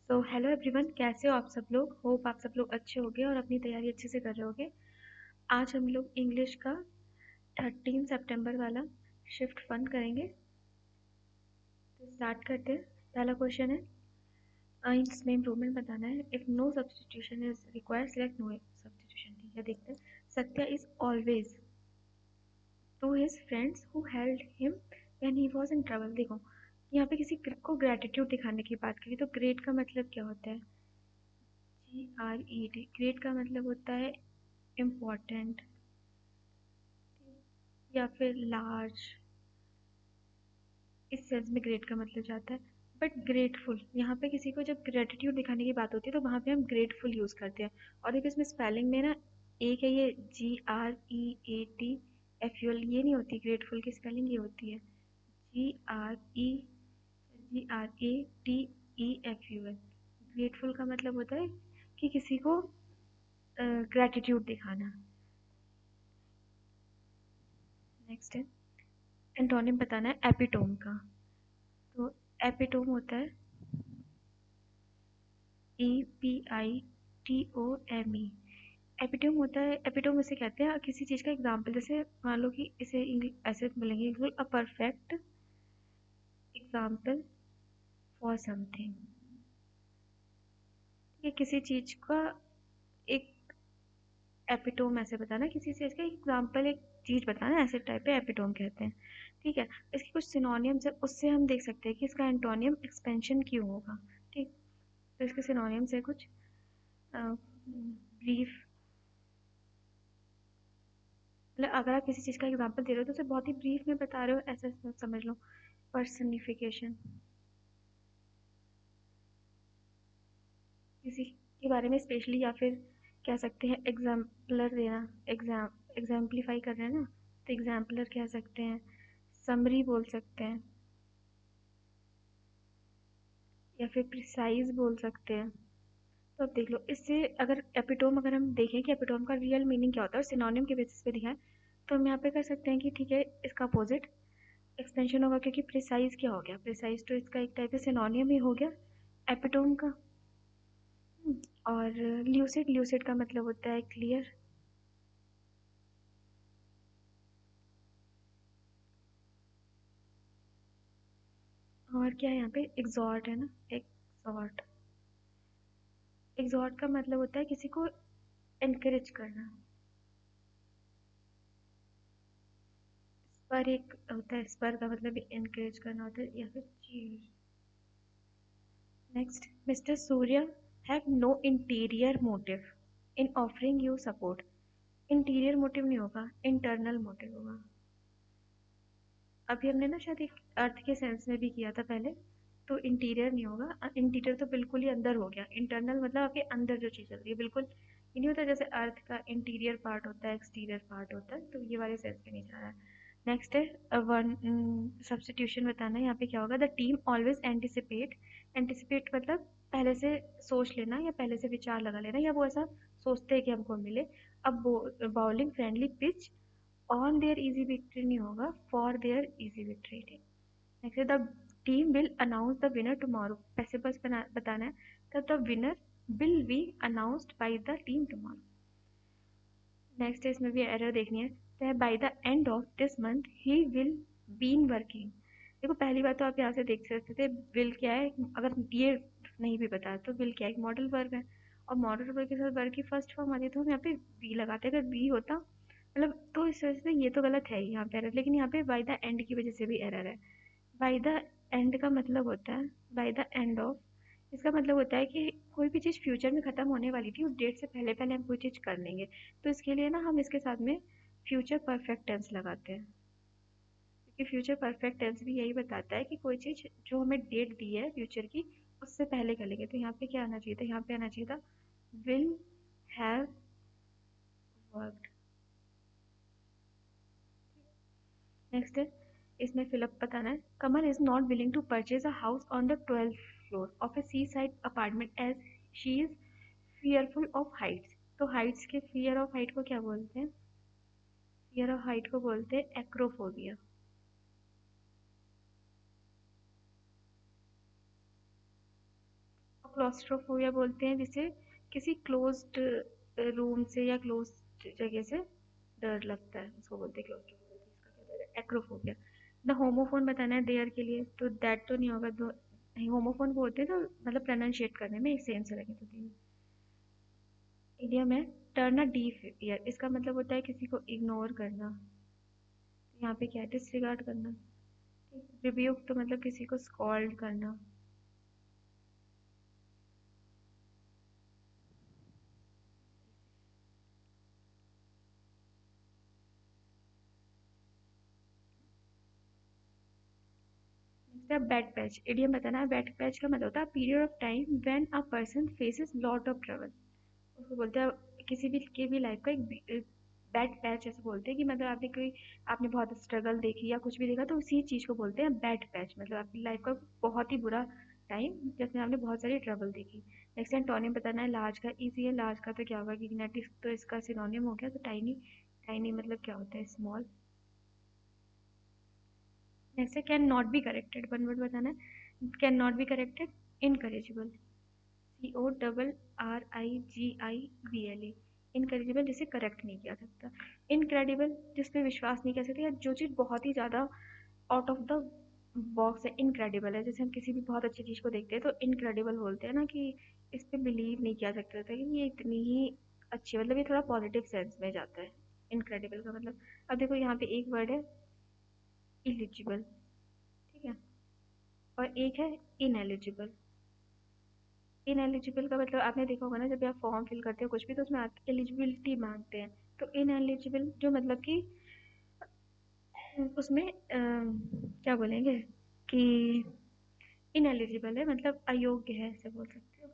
So hello everyone, कैसे हो आप सब लोग। होप आप सब लोग अच्छे होंगे और अपनी तैयारी अच्छे से कर रहे होगे। आज हम लोग इंग्लिश का 13 सितंबर वाला शिफ्ट 1 करेंगे। तो स्टार्ट करते हैं। पहला क्वेश्चन है, इसमें इम्प्रूवमेंट बताना है। If no substitution is required select no substitution. ठीक है, देखते हैं। Satya is always to his friends who held him when he was in trouble. देखो, यहाँ पे किसी को ग्रेटिट्यूड दिखाने की बात करी तो ग्रेट का मतलब क्या होता है? GRET। ग्रेट का मतलब होता है इम्पोर्टेंट या फिर लार्ज। इस सेंस में ग्रेट का मतलब जाता है। बट ग्रेटफुल, यहाँ पे किसी को जब ग्रेटिट्यूड दिखाने की बात होती है तो वहाँ पे हम ग्रेटफुल यूज़ करते हैं। और देखो, इसमें स्पेलिंग में ना एक है, ये GREATFUL, ये नहीं होती। ग्रेटफुल की स्पेलिंग ये होती है GREATEFUL। ग्रेटफुल का मतलब होता है कि किसी को ग्रेटिट्यूड दिखाना। नेक्स्ट है, एंटोनिम बताना है एपिटोम का। तो एपिटोम होता है EPITOME। एपिटोम होता है, एपिटोम इसे कहते हैं किसी चीज़ का एग्जाम्पल। जैसे मान लो कि इसे ऐसे बोलेंगे, a perfect example for something. ये किसी चीज़ का एक एपिटोम ऐसे बताना, किसी चीज़ का एग्जाम्पल, एक चीज़ बताना, ऐसे टाइप पे एपिटोम कहते हैं। ठीक है, इसके कुछ सिनोनिम्स है, उससे हम देख सकते हैं कि इसका एंटोनियम एक्सपेंशन क्यों होगा। ठीक, तो इसके सिनोनिम्स है कुछ। ब्रीफ, मतलब अगर आप किसी चीज़ का एग्जांपल दे रहे हो तो उसे बहुत ही ब्रीफ में बता रहे हो, ऐसा समझ लो। पर्सनिफिकेशन, किसी के बारे में स्पेशली, या फिर कह सकते हैं एग्जाम्पलर देना। एग्जाम्पलीफाई कर रहे हैं ना, तो एग्जाम्पलर कह सकते हैं। समरी बोल सकते हैं, या फिर प्रिसाइज बोल सकते हैं। तो अब देख लो, इससे अगर एपिटोम, अगर हम देखें कि एपिटोम का रियल मीनिंग क्या होता है और सिनोनिम के बेसिस पे दिखाएं, तो हम यहाँ पे कर सकते हैं कि ठीक है, इसका अपोजिट एक्सपेंशन होगा। क्योंकि प्रिसाइज क्या हो गया? प्रिसाइज तो इसका एक टाइप से सिनोनियम ही हो गया एपिटोम का। और ल्यूसिड, ल्यूसिड का मतलब होता है क्लियर। और क्या है यहाँ पे? एग्जॉर्ट है ना, एग्जॉर्ट। एग्जॉर्ट का मतलब होता है किसी को एनकरेज करना। स्पर एक होता है, स्पर का मतलब एनकरेज करना होता है, या फिर चीज। Next, mister Surya have no interior motive in offering you support. Interior motive नहीं होगा, इंटरनल मोटिव होगा। अभी हमने ना शायद एक अर्थ के सेंस में भी किया था पहले, तो इंटीरियर नहीं होगा। इंटीरियर तो बिल्कुल ही अंदर हो गया। इंटरनल मतलब आपके अंदर जो चीज़ चल रही है, बिल्कुल ये नहीं होता जैसे अर्थ का इंटीरियर पार्ट होता है, एक्सटीरियर पार्ट होता है, तो ये वाले सेंस में नहीं जा रहा है। नेक्स्ट है वन सब्सटीट्यूशन बताना है। यहाँ पे क्या होगा? The team always anticipate. Anticipate मतलब पहले से सोच लेना, या पहले से विचार लगा लेना, या वो ऐसा सोचते हैं कि हमको मिले। अब bowling friendly pitch on their easy victory नहीं होगा, for their easy victory. Next, the team will announce the winner tomorrow. पैसे बस बताना है, तब the winner will be announced by the team tomorrow. Next है, इसमें भी एरर देखनी है। By the end of this month he will been working. देखो, पहली बात तो आप यहाँ से देख सकते थे, विल क्या है? अगर ये नहीं भी बताया तो विल क्या है? मॉडल वर्ब है, और मॉडल वर्ब के साथ वर्ब की फर्स्ट फॉर्म आती है तो हम यहाँ पे बी लगाते। अगर बी होता मतलब, तो इस वजह से ये तो गलत है यहाँ पे एरर, लेकिन यहाँ पे बाय द एंड की वजह से भी एरर है। बाय द एंड का मतलब होता है बाय द एंड ऑफ। इसका मतलब होता है कि कोई भी चीज़ फ्यूचर में ख़त्म होने वाली थी, उस डेट से पहले पहले हम कोई चीज़ कर लेंगे। तो इसके लिए ना हम इसके साथ में फ्यूचर परफेक्ट टेंस लगाते हैं, क्योंकि फ्यूचर परफेक्ट टेंस भी यही बताता है कि कोई चीज़ जो हमें डेट दी है फ्यूचर की, उससे पहले कर लेंगे। तो यहाँ पे क्या आना चाहिए था? यहाँ पे आना चाहिए था विल हैव वर्कड। नेक्स्ट है, इसमें फिलअप बताना है। Kamal is not willing to purchase a house on the 12th floor of a sea side apartment as she is fearful of heights. तो हाइट्स के फियर ऑफ हाइट को क्या बोलते हैं? फियर ऑफ हाइट को बोलते हैं एक्रोफोबिया। क्लॉस्ट्रोफोबिया बोलते हैं जिसे किसी क्लोज्ड रूम से या क्लोज्ड जगह से डर लगता है, उसको बोलते हैं क्लॉस्ट्रोफोबिया। इसका क्या बोलते हैं, एक्रोफोबिया। द होमोफोन बताना है देयर के लिए, तो दैट तो नहीं होगा। दो होमोफोन बोलते हैं तो मतलब प्रोनाउंशिएट करने में एक सेम से लगे, तो तीन। इडियम है टर्न अ डीफ ईयर, इसका मतलब होता है किसी को इग्नोर करना। यहाँ पे क्या है, डिसरिगार्ड करना। रिब्यूक तो मतलब किसी को स्कॉल्ड करना। बैड पैच, इडियम बताना है। बैड पैच का मतलब होता है period of time when a person faces lot of trouble. उसको बोलते हैं किसी भी की भी लाइफ का एक बैड पैच, ऐसे बोलते हैं कि मतलब आपने बहुत स्ट्रगल देखी या कुछ भी देखा तो उसी चीज़ को बोलते हैं बैड पैच, मतलब आपकी लाइफ का बहुत ही बुरा टाइम जिसमें आपने बहुत सारी ट्रबल देखी। नेक्स्ट एंटोनिम बताना है। लार्ज का इजी है, लार्ज का तो क्या होगा, गिगनेटिक तो इसका सिनोनिम हो गया, तो टाइनी। टाइनी मतलब क्या होता है, स्मॉल। नेक्स्ट है can not be corrected, one word बताना है। Can not be corrected, incorrigible. CORRIGIBLE, incorrigible, जिसे करेक्ट नहीं किया सकता। इनक्रेडिबल, जिस पे विश्वास नहीं कर सकते या जो चीज़ बहुत ही ज़्यादा आउट ऑफ द बॉक्स है, इनक्रेडिबल है। जैसे हम किसी भी बहुत अच्छी चीज़ को देखते हैं तो इनक्रेडिबल बोलते हैं ना, कि इस पे बिलीव नहीं किया सकता था कि ये इतनी ही अच्छी, मतलब ये थोड़ा पॉजिटिव सेंस में जाता है इनक्रेडिबल का मतलब। अब देखो यहाँ पे एक वर्ड है इलिजिबल, ठीक है, और एक है इनएलिजिबल। इनएलिजिबल का मतलब आपने देखा होगा ना, जब आप फॉर्म फिल करते हो कुछ भी तो उसमें आपकी एलिजिबिलिटी मांगते हैं। तो इनएलिजिबल जो मतलब कि उसमें क्या बोलेंगे कि इनएलिजिबल है, मतलब अयोग्य है, ऐसे बोल सकते हो।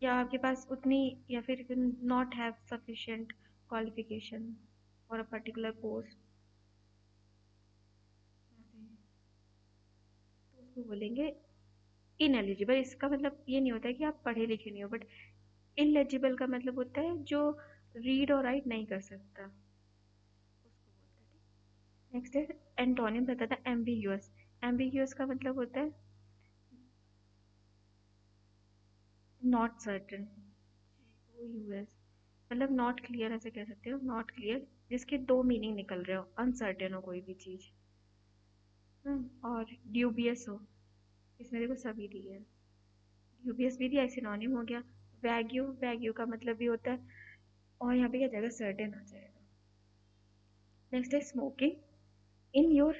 या आपके पास उतनी, या फिर not have sufficient qualification for a particular post, तो उसको बोलेंगे इनएलिजिबल। इसका मतलब ये नहीं होता है कि आप पढ़े लिखे नहीं हो, बट इनएलिजिबल का मतलब होता है जो रीड और राइट नहीं कर सकता, उसको बोलते हैं। नेक्स्ट है एंटोनिम बताता है एम्बिग्यूअस। एम्बिग्यूअस का मतलब होता है नॉट सर्टेन। यूएस मतलब नॉट क्लियर, ऐसे कह सकते हो, नॉट क्लियर, जिसके दो मीनिंग निकल रहे हो, अनसर्टेन हो कोई भी चीज। और ड्यूबियस हो, इसमें देखो सभी दी है। ड्यूबियस भी दिया, सिनोनिम हो गया। वैग्यू, वैग्यू का मतलब भी होता है, और यहाँ पे क्या जाएगा, सर्टेन आ जाएगा। नेक्स्ट है smoking in your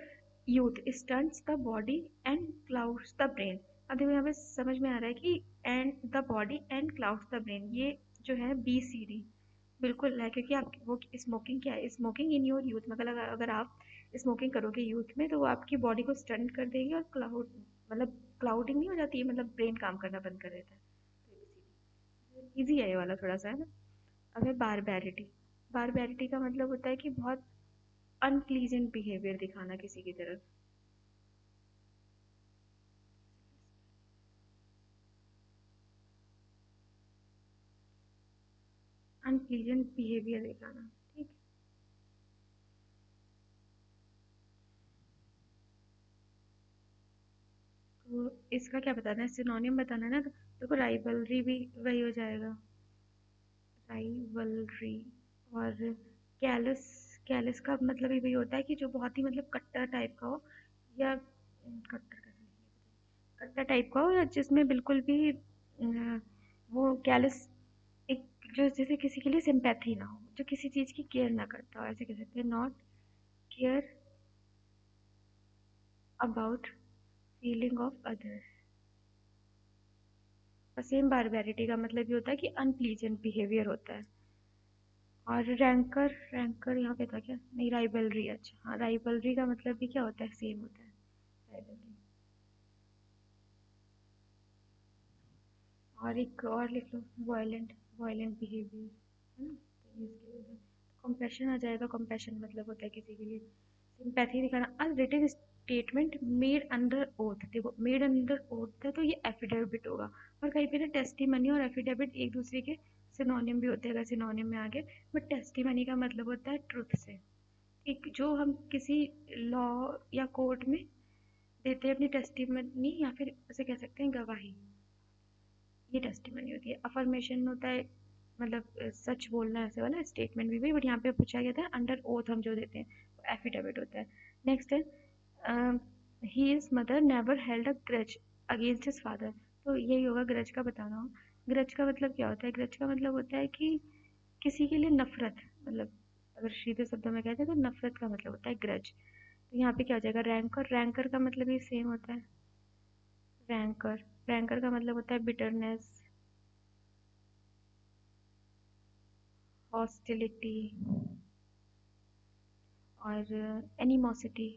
youth stunts the body and clouds the brain. अब देखो यहाँ पे समझ में आ रहा है कि and the body and clouds the brain, ये जो है BCD बिल्कुल है, क्योंकि आप वो स्मोकिंग क्या है, स्मोकिंग इन योर यूथ मतलब अगर आप स्मोकिंग करोगे यूथ में तो वो आपकी बॉडी को स्टंट कर देगी, और क्लाउड मतलब क्लाउडिंग नहीं हो जाती है, मतलब ब्रेन काम करना बंद कर देता है। इजी है ये वाला थोड़ा सा, है ना। अब है बारबैरिटी। बारबैरिटी का मतलब होता है कि बहुत अनप्लीजेंट बिहेवियर दिखाना किसी की तरफ। अनप्लीजेंट बिहेवियर दिखाना, ठीक। तो इसका क्या बताना है, सिनोनिम बताना है ना, तो देखो राइवलरी भी वही हो जाएगा, राइवलरी। और कैलस, कैलस का मतलब ही वही होता है कि जो बहुत ही मतलब कट्टर टाइप का हो, या कट्टर कैसे लिखेंगे? कट्टर टाइप का हो, या जिसमें बिल्कुल भी वो कैलस, एक जो जैसे किसी के लिए सिंपैथी ना हो, जो किसी चीज़ की केयर ना करता हो, ऐसे कह सकते हैं, not care about feeling of others. और सेम बारबैरिटी का मतलब ये होता है कि अनप्लीजेंट बिहेवियर होता है। और रैंकर, रैंकर यहाँ पे था क्या, नहीं, राइवलरी, अच्छा हाँ, राइवलरी का मतलब भी क्या होता है, सेम होता है, राइवलरी। और एक और लिख लो, वायलेंट, वायलेंट बिहेवियर, है ना, तो ये इसके लिए कंपैशन आ जाएगा। कंपैशन मतलब होता है किसी के लिए सिंपैथी दिखाना। Unwritten statement made under oath, देखो मेड अंडर ओथ है तो ये एफिडेविट होगा, और कहीं पे ना टेस्टिमनी और एफिडेविट एक दूसरे के सिनोनिम भी होते हैं, अगर सिनोनिम में आगे। बट टेस्टिमनी का मतलब होता है ट्रुथ से, एक जो हम किसी लॉ या कोर्ट में देते हैं अपनी टेस्टिमनी, या फिर उसे कह सकते हैं गवाही। ये टेस्टिमनी होती है। अफर्मेशन होता है मतलब सच बोलना, ऐसे वाला स्टेटमेंट भी, बट यहाँ पे पूछा गया था अंडर ओथ हम जो देते हैं एफिडेविट होता है। नेक्स्ट है his mother never held a grudge against his father. तो यही होगा ग्रज का बताना हो। ग्रज का मतलब क्या होता है? ग्रज का मतलब होता है कि किसी के लिए नफरत, मतलब अगर सीधे शब्दों में कहते हैं तो नफरत का मतलब होता है ग्रज। तो यहाँ पे क्या हो जाएगा? रैंकर। रैंकर का मतलब भी सेम होता है। रैंकर, रैंकर का मतलब होता है बिटरनेस, हॉस्टिलिटी और एनिमोसिटी,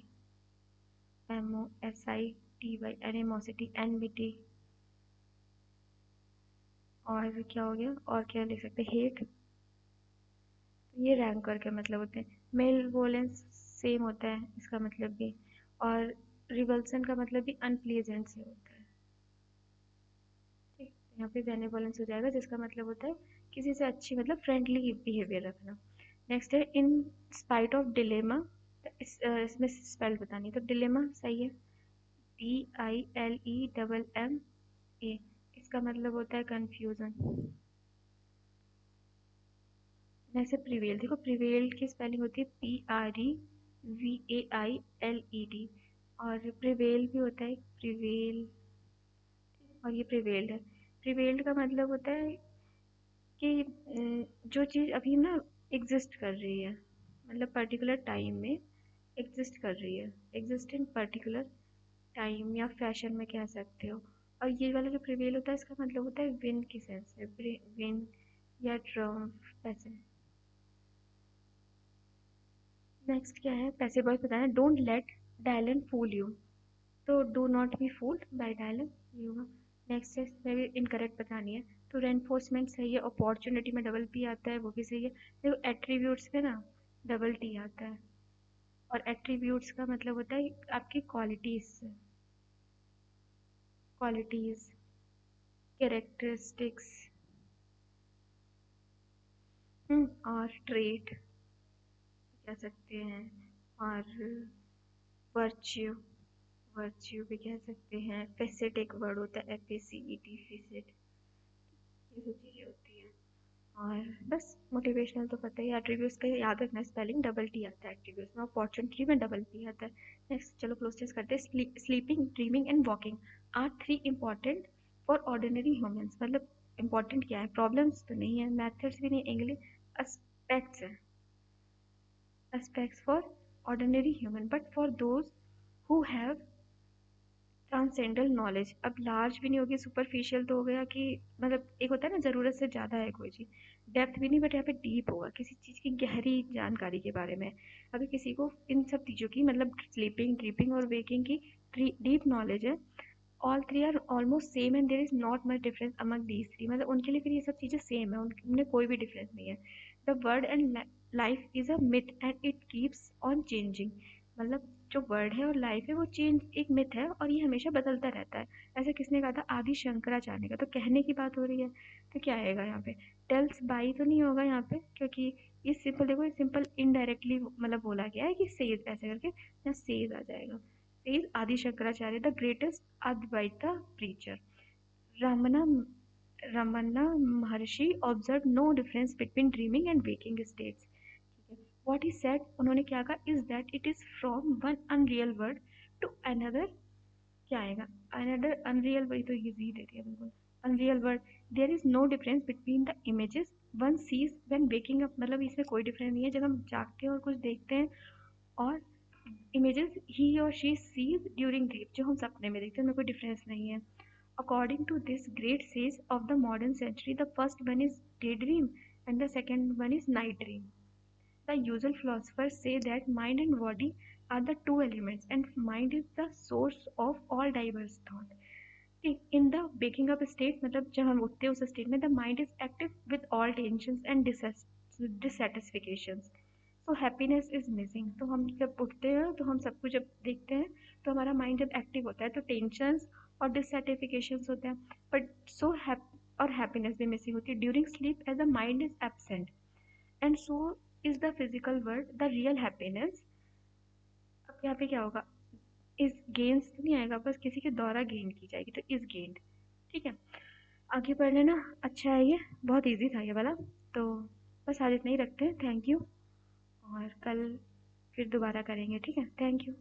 MOSITY, एनिमोसिटी, एनमिटी। और क्या हो गया? और क्या लिख सकते हैं? हेट। ये रैंकर के मतलब होते हैं। मेल वोलेंस सेम होता है इसका मतलब भी। और रिवल्सन का मतलब भी अनप्लीजेंट से होता है। ठीक, यहाँ पे बेनेवोलेंस हो जाएगा जिसका मतलब होता है किसी से अच्छी, मतलब फ्रेंडली बिहेवियर रखना। नेक्स्ट है इन स्पाइट ऑफ डिलेमा। इसमें स्पेल बतानी, तो डिलेमा सही है, DILEMMA। इसका मतलब होता है कंफ्यूजन। जैसे प्रिवेल, देखो प्रिवेल की स्पेलिंग होती है PREVAILED। और प्रिवेल भी होता है प्रिवेल, और ये प्रिवेल्ड है। प्रिवेल्ड का मतलब होता है कि जो चीज़ अभी ना एग्जिस्ट कर रही है, मतलब पर्टिकुलर टाइम में एग्जिस्ट कर रही है, एग्जिस्ट इन पर्टिकुलर टाइम या फैशन में कह सकते हो। और ये वाला जो प्रिवेल होता है इसका मतलब होता है विन की सेंस में, विन या ट्रम्प ऐसे। नेक्स्ट क्या है? पैसे बॉय बताना, don't let Dylan fool you. तो do not be fooled by Dylan, ये होगा। नेक्स्ट है इसमें भी इनकरेक्ट बतानी है। तो रेनफोर्समेंट सही है, अपॉर्चुनिटी में डबल पी आता है वो भी सही है। देखो एट्रीब्यूट्स पे ना डबल टी आता है, और एट्रीब्यूट्स का मतलब होता है आपकी क्वालिटीज, क्वालिटीज, कैरेक्टरिस्टिक्स, और ट्रेट कह सकते हैं, और वर्च्यू, वर्च्यू भी कह सकते हैं। फेसेट एक वर्ड होता है, FACET, फेसेट। ये सब चीज़ें होती हैं। और बस मोटिवेशनल तो पता ही, एट्रीब्यूट्स का याद रखना स्पेलिंग डबल टी आता है एट्रीब्यूट्स में, अपॉर्चुनिटी में डबल पी आता है। नेक्स्ट चलो क्लोज टेस्ट करते हैं। Sleeping, dreaming and walking are 3 important for ordinary humans. मतलब इम्पॉर्टेंट क्या है? प्रॉब्लम्स तो नहीं है, मैथड्स भी नहीं, इंग्लिश एस्पेक्ट्स है, aspects for ordinary human, but for those who have transcendental knowledge. अब लार्ज भी नहीं होगी, सुपरफिशियल तो हो गया कि मतलब एक होता है ना ज़रूरत से ज़्यादा है कोई चीज़, डेप्थ भी नहीं, बट यहाँ पे डीप होगा किसी चीज़ की गहरी जानकारी के बारे में। अगर किसी को इन सब चीज़ों की, मतलब स्लीपिंग, ड्रीपिंग और वेकिंग की डीप नॉलेज है, all three are almost same and there is not much difference among these three, मतलब उनके लिए फिर ये सब चीज़ें सेम है, उनमें कोई भी डिफरेंस नहीं है। The word and life is a myth and it keeps on changing. मतलब जो वर्ड है और लाइफ है वो चेंज, एक मिथ है और ये हमेशा बदलता रहता है। ऐसा किसने कहा था? आदि शंकराचार्य का। तो कहने की बात हो रही है, तो क्या आएगा यहाँ पे? टेल्स बाई तो नहीं होगा यहाँ पे, क्योंकि ये सिंपल, देखो ये सिंपल इनडायरेक्टली मतलब बोला गया है कि सेज ऐसे करके, यहाँ सेज आ जाएगा। सेज आदि Shankaracharya, the greatest Advaita preacher. Ramana Ramana Maharshi observed no difference between dreaming and waking states. What he said, उन्होंने क्या कहा, is that it is from one unreal world to another। क्या आएगा? Another unreal, वही तो easy दे दिया बिल्कुल। Unreal world, there is no difference between the images one sees when waking up। मतलब इसमें कोई डिफरेंस नहीं है जब हम जागते हैं और कुछ देखते हैं, और इमेजेस ही और शी सीज ड्यूरिंग ड्रीम, जो हम सपने में देखते हैं, उनमें कोई डिफरेंस नहीं है। According to this great sage of the modern century, the first one is daydream and the second one is night dream. The usual philosophers say that mind and body are the two elements and mind is the source of all diverse thought. In the waking up state, मतलब जब हम उठते हैं उस state में, the mind is active with all tensions and dissatisfactions. तो happiness is missing. तो हम जब उठते हैं तो हम सब कुछ जब देखते हैं तो हमारा माइंड जब एक्टिव होता है तो टेंशन्स और डिससेटिफिकेशंस होते हैं, बट और हैप्पीनेस भी मिसिंग होती है। During sleep as the mind is absent and so is the physical world, the real happiness. अब यहाँ पे क्या होगा? इज गेन्स तो नहीं आएगा, बस किसी के द्वारा गेन की जाएगी, तो इज गेन्ड। ठीक है। आगे पढ़ लेना, अच्छा है ये, बहुत इजी था ये वाला। तो बस आज इतना ही रखते हैं, थैंक यू। और कल फिर दोबारा करेंगे, ठीक है, थैंक यू।